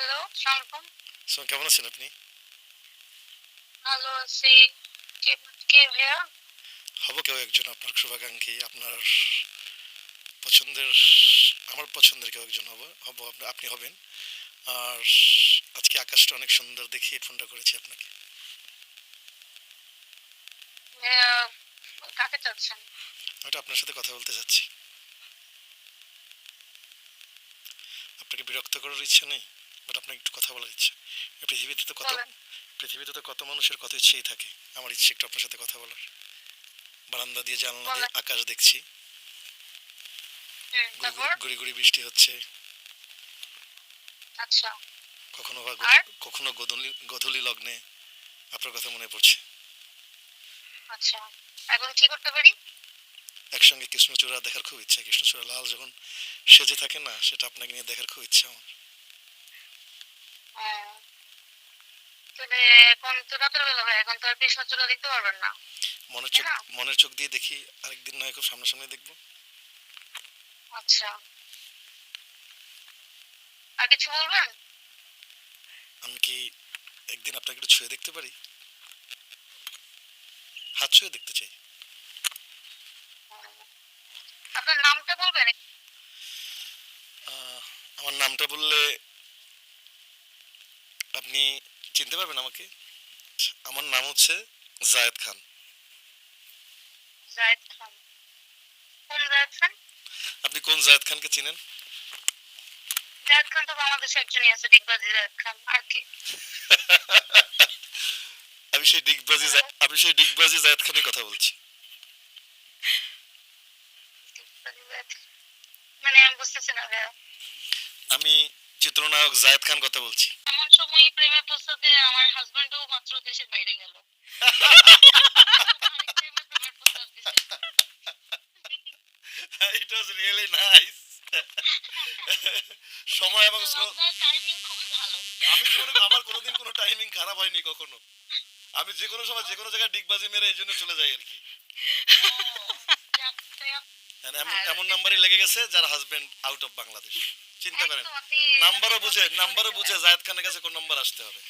Hello, আসসালামু আলাইকুম। কেমন আছেন আপনি? ভালো আছি। কে কে ভাইয়া? হব কেউ একজন আপনার শুভাকাঙ্ক্ষী, আপনার পছন্দের, আমার পছন্দের কেউ একজন আপনি হবেন। আর আজকে আকাশটা অনেক সুন্দর দেখে এই ফোনটা করেছি আপনাকে। ভাইয়া কাকে চাচ্ছেন? আমি আপনার সাথে কথা বলতে চাচ্ছি। আপনাকে বিরক্ত করার ইচ্ছা নেই, বাট আপনাকে একটু কথা বলার ইচ্ছা। এই বলেন। পৃথিবীতে তো কত মানুষের কত ইচ্ছেই থাকে। আমার ইচ্ছে একটু আপনার সাথে কথা বলার। বারান্দা দিয়ে জানলা দিয়ে বলেন। আকাশ দেখছি, গুড়ি গুড়ি তারপর? গুড়ি গুড়ি বৃষ্টি হচ্ছে। আচ্ছা। কখনো বা আর? কখনো গধূলি লগ্নে আপনার কথা মনে পড়ছে। আচ্ছা। এখন কি করতে পারি? একসঙ্গে কৃষ্ণচূড়া দেখার খুব ইচ্ছা। কৃষ্ণচূড়া লাল যখন সেজে থাকে না, সেটা আপনাকে নিয়ে দেখার খুব ইচ্ছা আমার। হ্যাঁ। তাহলে এখন তো রাতের বেলা ভাই, এখন তো আর কৃষ্ণচূড়া দেখতে পারবেন না। মনের তাই চোখ না? মনের চোখ দিয়ে দেখি, আরেকদিন নয় খুব সামনাসামনি দেখবো। আচ্ছা। আর কিছু বলবেন? আমি কি একদিন আপনাকে একটু ছুঁয়ে দেখতে পারি? হাত ছুঁয়ে দেখতে চাই। হুম, আপনার নামটা বলবেন? আহ, আমার নামটা বললে আপনি চিনতে পারবেন আমাকে। আমার নাম হচ্ছে জায়েদ খান। জায়েদ খান। কোন জায়েদ খান? আপনি কোন জায়েদ খানকে চিনেন? জায়েদ খান তো বাংলাদেশে একজনই আছে, ডিগবাজি জায়েদ খান। আর কে? আমি সেই ডিগবাজি জায়েদ খানের কথা বলছি। ডিগবাজি জায়েদ খান। মানে আমি বুঝতেছি না ভাইয়া। আমি চিত্রনায়ক জায়েদ খান কথা বলছি। এমন সময় প্রেমে প্রস্তাবে আমার হাজবেন্ডও মাত্র দেশের বাইরে গেল। আরেক প্রেমে প্রেমের প্রস্তাব দিছে। It was really nice. সময় এবং আপনার টাইমিং খুবই ভালো। আমি জীবনে আমার কোনোদিন কোনো টাইমিং খারাপ হয়নি কখনো। আমি যে কোনো সময় যে কোনো জায়গায় ডিগবাজি মেরে এই জন্য চলে যাই আর কি। যাক, তাই এমন আর এমন নাম্বারই লেগে গেছে যার হাজবেন্ড আউট অফ বাংলাদেশ। চিন্তা করেন। একদম আপনি নাম্বারও বুঝে জায়েদ খানের কাছে কোন নাম্বার আসতে হবে।